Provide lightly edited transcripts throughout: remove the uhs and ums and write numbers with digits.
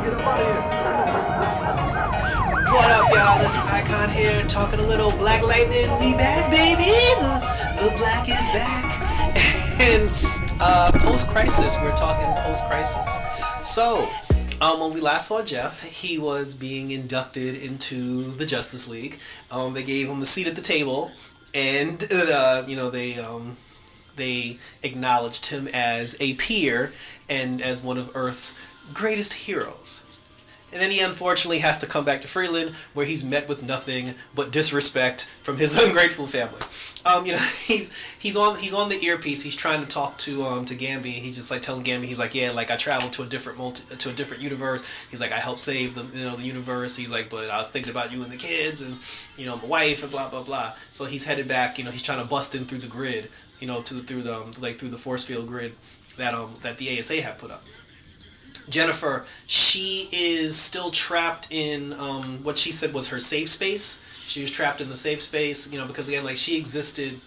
What up, y'all? This Icon here, talking a little Black Lightning. We back, baby. The Black is back. And post-crisis, we're talking post-crisis. So, when we last saw Jeff, he was being inducted into the Justice League. They gave him a seat at the table, and they acknowledged him as a peer and as one of Earth's greatest heroes. And then he unfortunately has to come back to Freeland, where he's met with nothing but disrespect from his ungrateful family. He's on the earpiece. He's trying to talk to Gambi. He's just like telling Gambi, he's like, yeah, like I traveled to a different universe. He's like, I helped save the universe. He's like, but I was thinking about you and the kids and my wife and blah blah blah. So he's headed back. He's trying to bust in through the grid. Through the force field grid that the ASA had put up. Jennifer, she is still trapped in what she said was her safe space. She was trapped in the safe space, because again, like she existed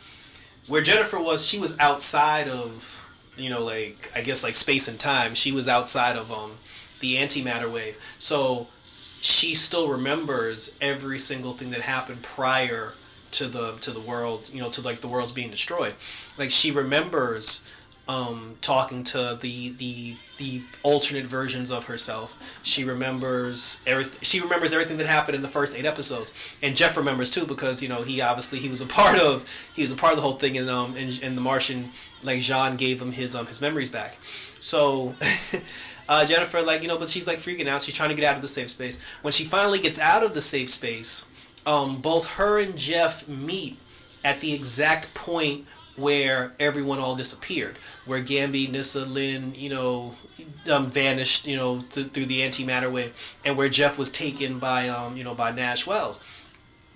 where Jennifer was. She was outside of, I guess like space and time. She was outside of the antimatter wave. So she still remembers every single thing that happened prior to the world, to like the world's being destroyed. Like she remembers talking to the alternate versions of herself. She remembers everything. She remembers everything that happened in the first 8 episodes, and Jeff remembers too because he was a part of the whole thing. And in The Martian, like Jean gave him his memories back. So Jennifer, but she's like freaking out. She's trying to get out of the safe space. When she finally gets out of the safe space, both her and Jeff meet at the exact point where everyone all disappeared, where Gambi, Nyssa, Lynn, vanished, through the antimatter wave, and where Jeff was taken by Nash Wells.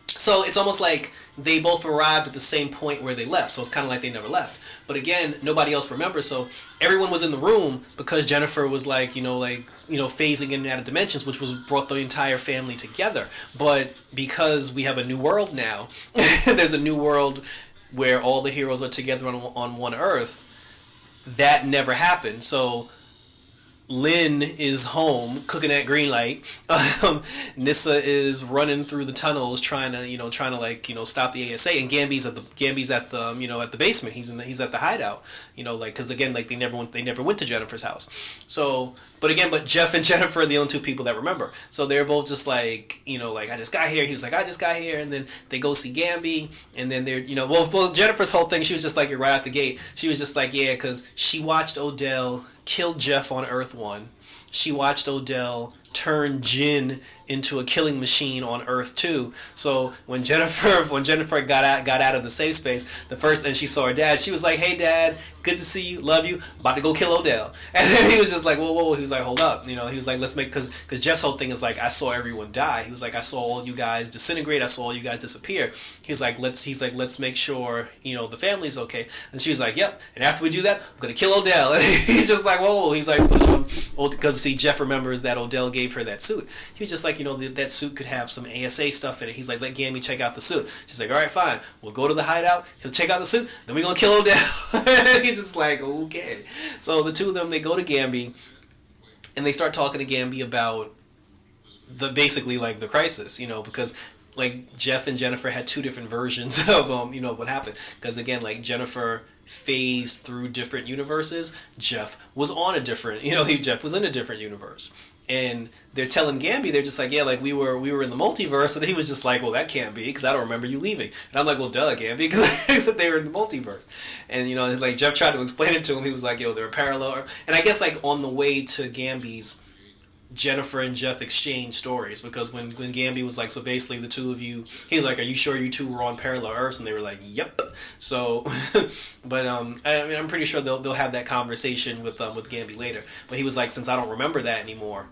So it's almost like they both arrived at the same point where they left. So it's kind of like they never left. But again, nobody else remembers. So everyone was in the room because Jennifer was phasing in and out of dimensions, which was brought the entire family together. But because we have a new world now, there's a new world where all the heroes are together on one Earth. That never happened. So Lynn is home cooking at green light. Nyssa is running through the tunnels trying to stop the ASA, and Gambi's at the basement. He's at the hideout. Because again, they never went to Jennifer's house. So, but Jeff and Jennifer are the only two people that remember. So they're both just I just got here. He was like, I just got here, and then they go see Gambi, and then they're Jennifer's whole thing. She was just like, you're right out the gate. She was just like, yeah, because she watched Odell killed Jeff on Earth 1. She watched Odell turn Jin into a killing machine on Earth 2. So when Jennifer got out of the safe space, the first thing she saw her dad, she was like, "Hey Dad, good to see you, love you, about to go kill Odell." And then he was just like, "Whoa!" He was like, "Hold up," He was like, "Let's make," because Jeff's whole thing is like, I saw everyone die. He was like, I saw all you guys disintegrate. I saw all you guys disappear. He's like, let's make sure the family's okay. And she was like, "Yep." And after we do that, I'm gonna kill Odell. And he's just like, "Whoa!" He's like, because see, Jeff remembers that Odell gave her that suit. He was just like, that suit could have some ASA stuff in it. He's like, let Gambi check out the suit. She's like, all right, fine. We'll go to the hideout. He'll check out the suit. Then we're going to kill Odell. And he's just like, okay. So the two of them, they go to Gambi, and they start talking to Gambi about the crisis, because Jeff and Jennifer had two different versions of what happened. Because again, Jennifer phased through different universes. Jeff was on a different, Jeff was in a different universe. And they're telling Gambi, they're just like, yeah, we were in the multiverse. And he was just like, well, that can't be, because I don't remember you leaving. And I'm like, well, duh, Gambi, because they were in the multiverse. And, Jeff tried to explain it to him. He was like, yo, they're parallel. And I guess, on the way to Gambi's, Jennifer and Jeff exchanged stories, because when Gambi was like, so basically the two of you, he's like, are you sure you two were on parallel Earths? And they were like, yep. So, but I'm pretty sure they'll have that conversation with Gambi later. But he was like, since I don't remember that anymore,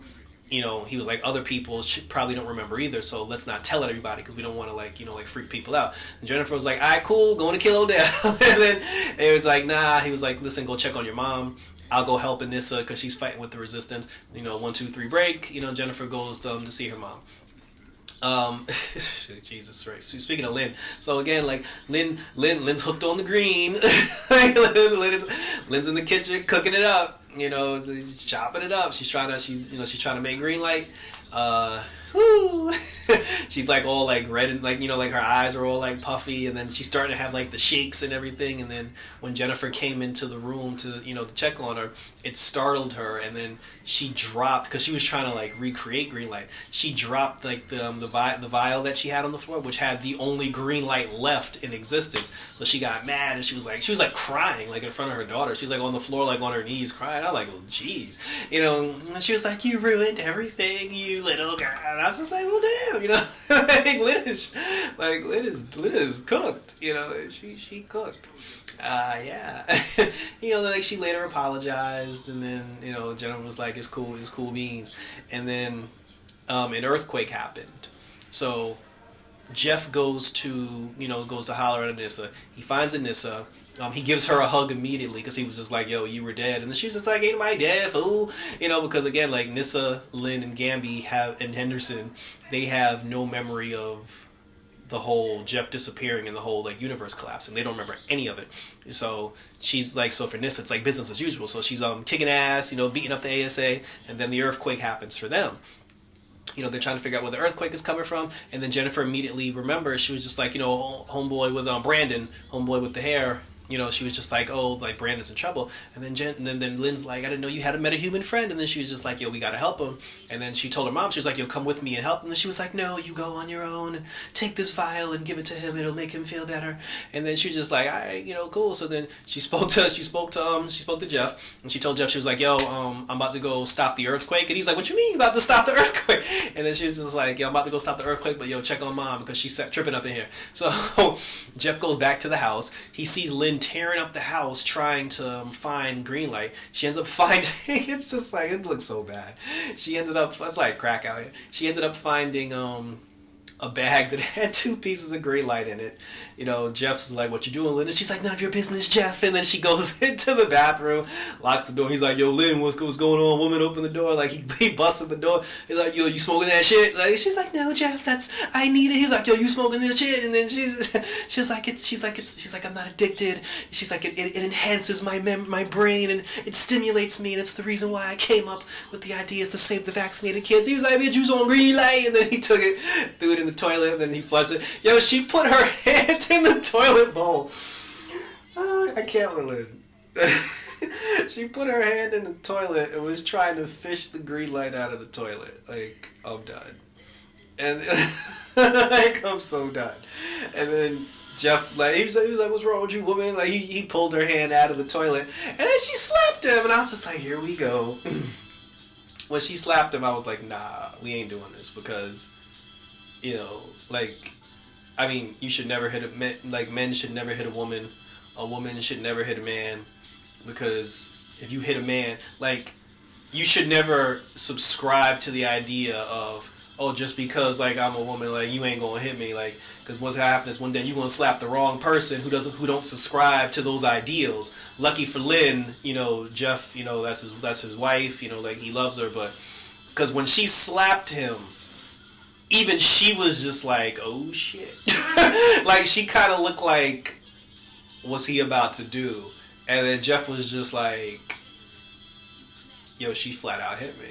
he was like, other people probably don't remember either, so let's not tell everybody, because we don't want to freak people out. And Jennifer was like, all right, cool, going to kill Odell. And then it was like, nah. He was like, listen, go check on your mom. I'll go help Anissa because she's fighting with the resistance. 1, 2, 3, break. Jennifer goes to see her mom. Jesus Christ. Speaking of Lynn, so again, Lynn's hooked on the green. Lynn's in the kitchen cooking it up. She's chopping it up. She's trying to make green light. Whoo. She's like all like red and like like her eyes are all like puffy, and then she's starting to have like the shakes and everything. And then when Jennifer came into the room to check on her, it startled her, and then she dropped because she was trying to like recreate green light. She dropped like the vial that she had on the floor, which had the only green light left in existence. So she got mad and she was like crying like in front of her daughter. She was like on the floor like on her knees crying. I was like, oh jeez, and she was like, you ruined everything, you little girl. And I was just like, well damn, like Lynn is cooked, she cooked. Yeah. Like she later apologized, and then Jennifer was like, it's cool beans. And then an earthquake happened, so Jeff goes to holler at Anissa. He finds Anissa. He gives her a hug immediately because he was just like, yo, you were dead. And then she was just like, ain't my dead, fool. Because again, like Nissa, Lynn, and Gamby and Henderson, they have no memory of the whole Jeff disappearing and the whole like universe collapsing. They don't remember any of it. So she's like, so for Nissa, it's like business as usual. So she's kicking ass, beating up the ASA, and then the earthquake happens for them. They're trying to figure out where the earthquake is coming from, and then Jennifer immediately remembers. She was just like, homeboy with Brandon, homeboy with the hair. She was just like, oh, like Brandon's in trouble. And then Lynn's like, I didn't know you had a meta-human friend. And then she was just like, yo, we gotta help him. And then she told her mom, she was like, yo, come with me and help him. And she was like, no, you go on your own and take this vial and give it to him. It'll make him feel better. And then she was just like, all right, cool. So then she spoke to Jeff, and she told Jeff, she was like, yo, I'm about to go stop the earthquake. And he's like, what you mean you about to stop the earthquake? And then she was just like, yo, I'm about to go stop the earthquake, but yo, check on mom because she's tripping up in here. So Jeff goes back to the house. He sees Lynn tearing up the house trying to find green light. She ends up finding it's just like, it looks so bad. It's like crack out here. She ended up finding a bag that had 2 pieces of green light in it. Jeff's like, what you doing, Lynn? And she's like, none of your business, Jeff. And then she goes into the bathroom, locks the door. He's like, yo, Lynn, what's going on? Woman, open the door. Like, he busted the door. He's like, yo, you smoking that shit? Like, she's like, no, Jeff, I need it. He's like, yo, you smoking this shit? And then she's like, I'm not addicted. She's like, it enhances my brain, and it stimulates me, and it's the reason why I came up with the ideas to save the vaccinated kids. He was like, bitch, you was on green light. And then he took it, threw it in the toilet, and then he flushed it. Yo, she put her hand in the toilet bowl. I can't with Lynn. She put her hand in the toilet and was trying to fish the green light out of the toilet. Like, I'm done. And like, I'm so done. And then Jeff, like, he was like, what's wrong with you, woman? Like, he pulled her hand out of the toilet, and then she slapped him, and I was just like, here we go. When she slapped him, I was like, nah, we ain't doing this, because you should never hit men should never hit a woman should never hit a man, because if you hit a man, like, you should never subscribe to the idea of, oh, just because like I'm a woman, like you ain't gonna hit me, like, because what's gonna happen is one day you're gonna slap the wrong person who don't subscribe to those ideals. Lucky for Lynn, Jeff, that's his wife, like he loves her, but because when she slapped him, even she was just like, oh shit. Like, she kind of looked like, what's he about to do? And then Jeff was just like, yo, she flat out hit me.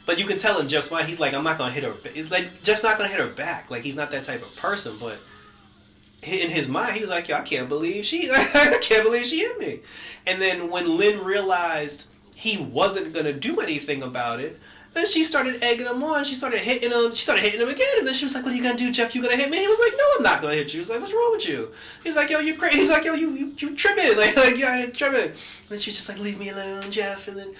But you can tell in Jeff's mind, he's like, I'm not going to hit her. It's like, Jeff's not going to hit her back. Like, he's not that type of person. But in his mind, he was like, yo, I can't believe she hit me. And then when Lynn realized he wasn't going to do anything about it, then she started egging him on. She started hitting him. She started hitting him again. And then she was like, what are you going to do, Jeff? You going to hit me? He was like, no, I'm not going to hit you. He was like, what's wrong with you? He's like, yo, you crazy. He's like, yo, you tripping. Like, yeah, I'm tripping. And then she was just like, leave me alone, Jeff. And then,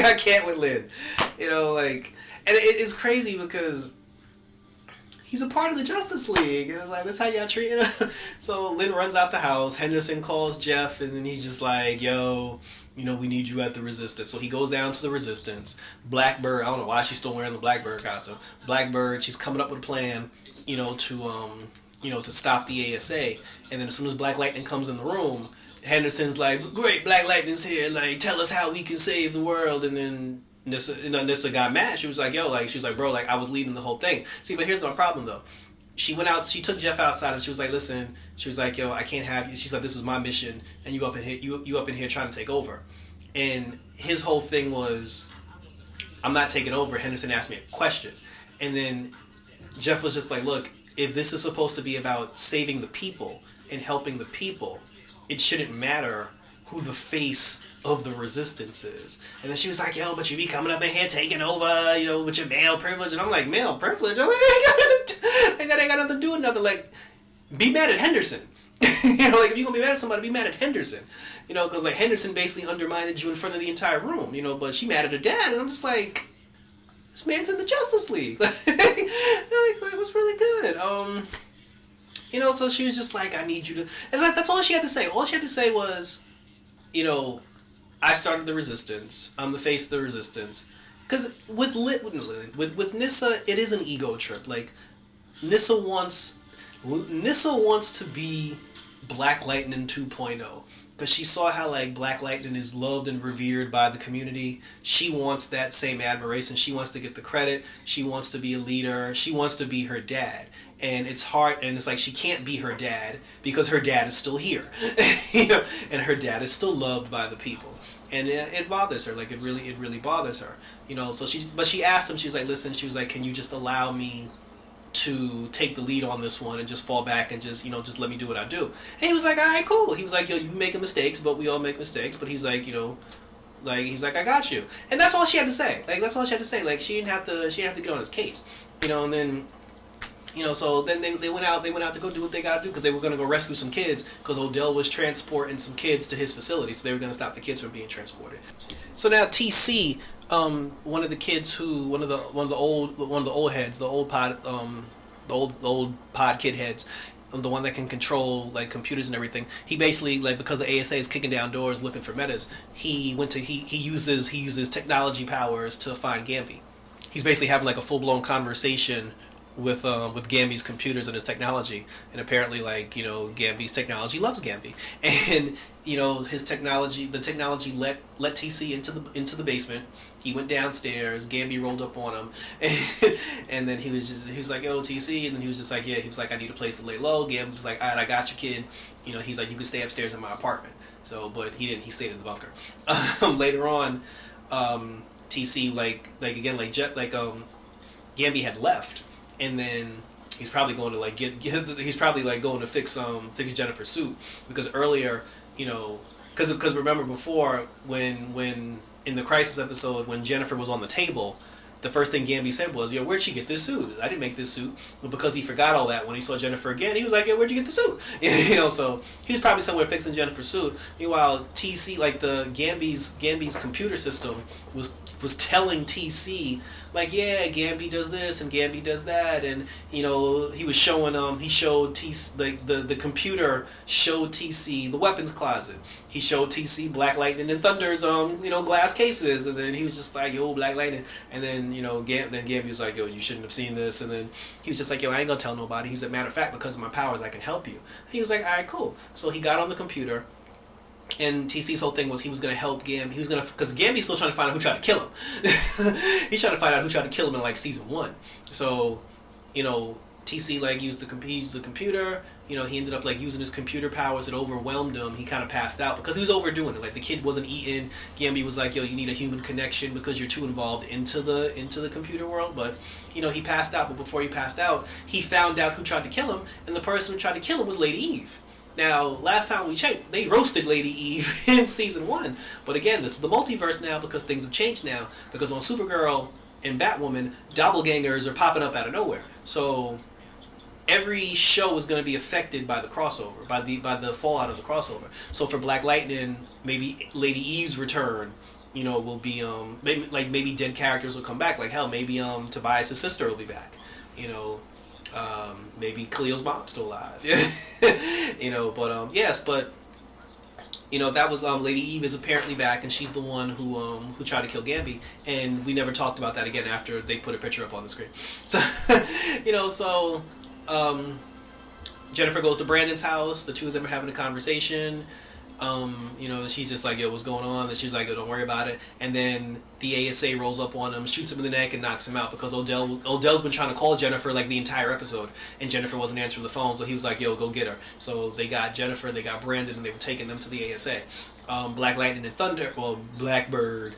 I can't with Lynn. And it's crazy because he's a part of the Justice League. And it's like, that's how y'all treat him. So Lynn runs out the house. Henderson calls Jeff. And then he's just like, yo, we need you at the Resistance. So he goes down to the Resistance. Blackbird, I don't know why she's still wearing the Blackbird costume. Blackbird, she's coming up with a plan, to stop the ASA. And then as soon as Black Lightning comes in the room, Henderson's like, great, Black Lightning's here. Like, tell us how we can save the world. And then Nissa got mad. She was like, yo, like, she was like, bro, like, I was leading the whole thing. See, but here's my problem, though. she went out. She took Jeff outside, and she was like, "Listen," she was like, "Yo, I can't have you." She's like, "This is my mission, and you up in here, you up in here trying to take over." And his whole thing was, "I'm not taking over." Henderson asked me a question, and then Jeff was just like, "Look, if this is supposed to be about saving the people and helping the people, it shouldn't matter who the face of the resistance is." And then she was like, "Yo, but you be coming up in here taking over, with your male privilege." And I'm like, "Male privilege? I ain't got nothing to do with nothing. Like, be mad at Henderson." Like, if you're going to be mad at somebody, be mad at Henderson. Because, like, Henderson basically undermined you in front of the entire room, but she mad at her dad. And I'm just like, this man's in the Justice League. It was really good. So she was just like, "I need you to..." And that's all she had to say. All she had to say was, "I started the resistance. I'm the face of the resistance." Because with Nyssa, it is an ego trip. Like, Nyssa wants to be Black Lightning 2.0. Because she saw how, like, Black Lightning is loved and revered by the community. She wants that same admiration. She wants to get the credit. She wants to be a leader. She wants to be her dad. And it's hard, and it's like she can't be her dad because her dad is still here. And her dad is still loved by the people. And it bothers her. Like, it really bothers her. So she asked him, she was like, "Listen," she was like, "can you just allow me to take the lead on this one and just fall back and just let me do what I do?" And he was like, "All right, cool." He was like, "Yo, you making mistakes, but we all make mistakes." But he's like, he's like, "I got you." And that's all she had to say. Like, that's all she had to say. Like, she didn't have to get on his case. And then, so then they went out to go do what they got to do because they were going to go rescue some kids because Odell was transporting some kids to his facility. So they were going to stop the kids from being transported. So now TC, one of the kids one of the old heads, the old pod kid heads, the one that can control, like, computers and everything. He basically, like, because the ASA is kicking down doors looking for metas, he uses technology powers to find Gambi. He's basically having, like, a full blown conversation with Gambi's computers and his technology, and apparently, like, Gambi's technology loves Gambi, and the technology let TC into the basement. He went downstairs. Gambi rolled up on him, and then he was like, "Yo, TC," and then he was just like, "Yeah," he was like, "I need a place to lay low." Gambi was like, "All right, I got you, kid." He's like, "You can stay upstairs in my apartment." So, but he didn't. He stayed in the bunker. Later on, TC Gambi had left. And then he's probably going to, like, he's probably, like, going to fix Jennifer's suit because earlier, because remember before when in the Crisis episode when Jennifer was on the table, the first thing Gambi said was, "Yo, where'd she get this suit? I didn't make this suit." But because he forgot all that when he saw Jennifer again, he was like, "Yo, where'd you get the suit?" So he was probably somewhere fixing Jennifer's suit. Meanwhile, TC, like, the Gambi's computer system was telling TC, like, "Yeah, Gambi does this and Gambi does that," and he was showing he showed TC, like, the computer showed TC the weapons closet. He showed TC Black Lightning and Thunder's glass cases, and then he was just like, "Yo, Black Lightning," and then Gambi was like, "Yo, you shouldn't have seen this," and then he was just like, "Yo, I ain't gonna tell nobody." He said, "Matter of fact, because of my powers, I can help you." And he was like, "All right, cool." So he got on the computer. And TC's whole thing was he was going to help Gambi. He was going to, because Gambi's still trying to find out who tried to kill him. He's trying to find out who tried to kill him in, like, season 1. So, TC, like, used the computer. He ended up, like, using his computer powers. It overwhelmed him. He kind of passed out because he was overdoing it. Like, the kid wasn't eating. Gambi was like, "Yo, you need a human connection because you're too involved into the computer world." But, he passed out. But before he passed out, he found out who tried to kill him. And the person who tried to kill him was Lady Eve. Now, last time we checked, they roasted Lady Eve in season 1. But again, this is the multiverse now because things have changed now. Because on Supergirl and Batwoman, doppelgangers are popping up out of nowhere. So every show is going to be affected by the crossover, by the fallout of the crossover. So for Black Lightning, maybe Lady Eve's return, will be maybe dead characters will come back. Like, hell, maybe Tobias' sister will be back. Maybe Cleo's mom's still alive. Yes, but that was Lady Eve is apparently back, and she's the one who tried to kill Gambi, and we never talked about that again after they put a picture up on the screen. So Jennifer goes to Brandon's house. The two of them are having a conversation. She's just like, yo, what's going on? And she's like, yo, don't worry about it. And then the ASA rolls up on him, shoots him in the neck, and knocks him out because Odell's been trying to call Jennifer like the entire episode, and Jennifer wasn't answering the phone, so he was like, yo, go get her. So they got Jennifer, they got Brandon, and they were taking them to the ASA. Black Lightning and Thunder, well, Blackbird,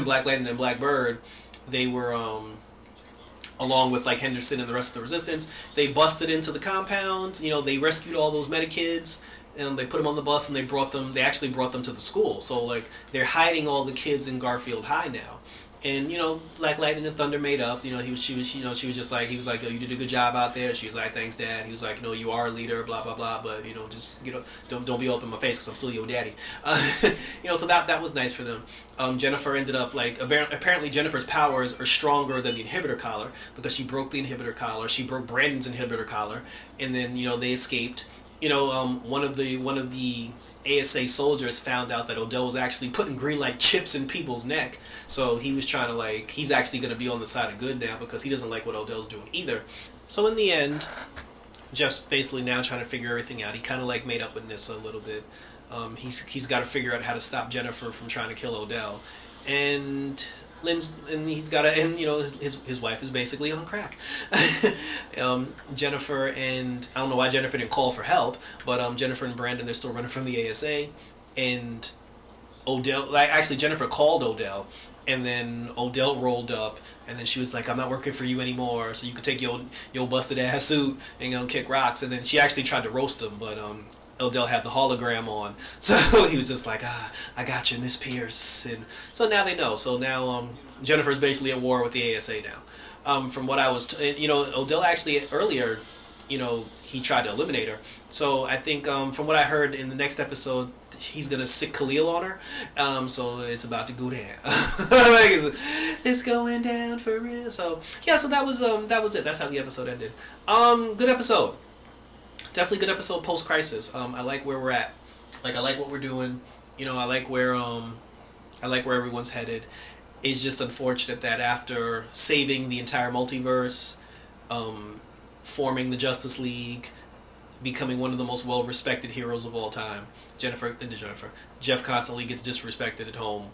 Black Lightning and Blackbird, they were, along with like Henderson and the rest of the Resistance, they busted into the compound. They rescued all those Medikids, and they put them on the bus, and they actually brought them to the school. So like they're hiding all the kids in Garfield High now. And Black Lightning and Thunder made up. She was just like, he was like, yo, you did a good job out there. She was like, thanks, Dad. He was like, you are a leader, blah blah blah. But just don't be up in my face because I'm still your daddy. So that was nice for them. Jennifer ended up like apparently Jennifer's powers are stronger than the inhibitor collar because she broke the inhibitor collar. She broke Brandon's inhibitor collar, and then they escaped. One of the ASA soldiers found out that Odell was actually putting green light chips in people's neck, so he was trying to he's actually going to be on the side of good now because he doesn't like what Odell's doing either. So in the end, Jeff's basically now trying to figure everything out. He kind of made up with Nyssa a little bit. He's got to figure out how to stop Jennifer from trying to kill Odell, and his wife is basically on crack. Jennifer and I don't know why Jennifer didn't call for help, but Jennifer and Brandon, they're still running from the ASA, and Odell, actually Jennifer called Odell, and then Odell rolled up, and then she was like, I'm not working for you anymore, so you can take your busted ass suit and kick rocks. And then she actually tried to roast him, but Odell had the hologram on, so he was just like, I got you, Miss Pierce. And so now they know. So now Jennifer's basically at war with the ASA now. From what I was, Odell actually earlier, he tried to eliminate her. So I think from what I heard in the next episode, he's gonna sick Khalil on her. So it's about to go down. It's going down for real. So yeah, so that was it. That's how the episode ended. Good episode. Definitely good episode post-crisis. I like where we're at. I like what we're doing. I like where everyone's headed. It's just unfortunate that after saving the entire multiverse, forming the Justice League, becoming one of the most well-respected heroes of all time, Jeff constantly gets disrespected at home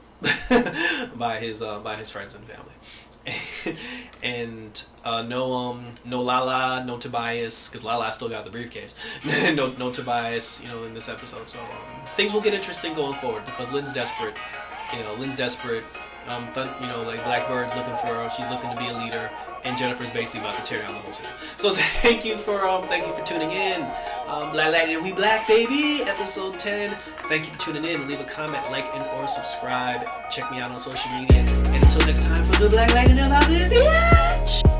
by his friends and family. And no Lala, no Tobias, because Lala still got the briefcase. no Tobias, in this episode. So things will get interesting going forward because Lynn's desperate. Blackbird's looking for her. She's looking to be a leader, and Jennifer's basically about to tear down the whole city. So thank you for tuning in. Black Lightning, we black, baby. Episode 10. Thank you for tuning in. Leave a comment, like, and or subscribe. Check me out on social media. And until next time, for the Black Lightning about this bitch.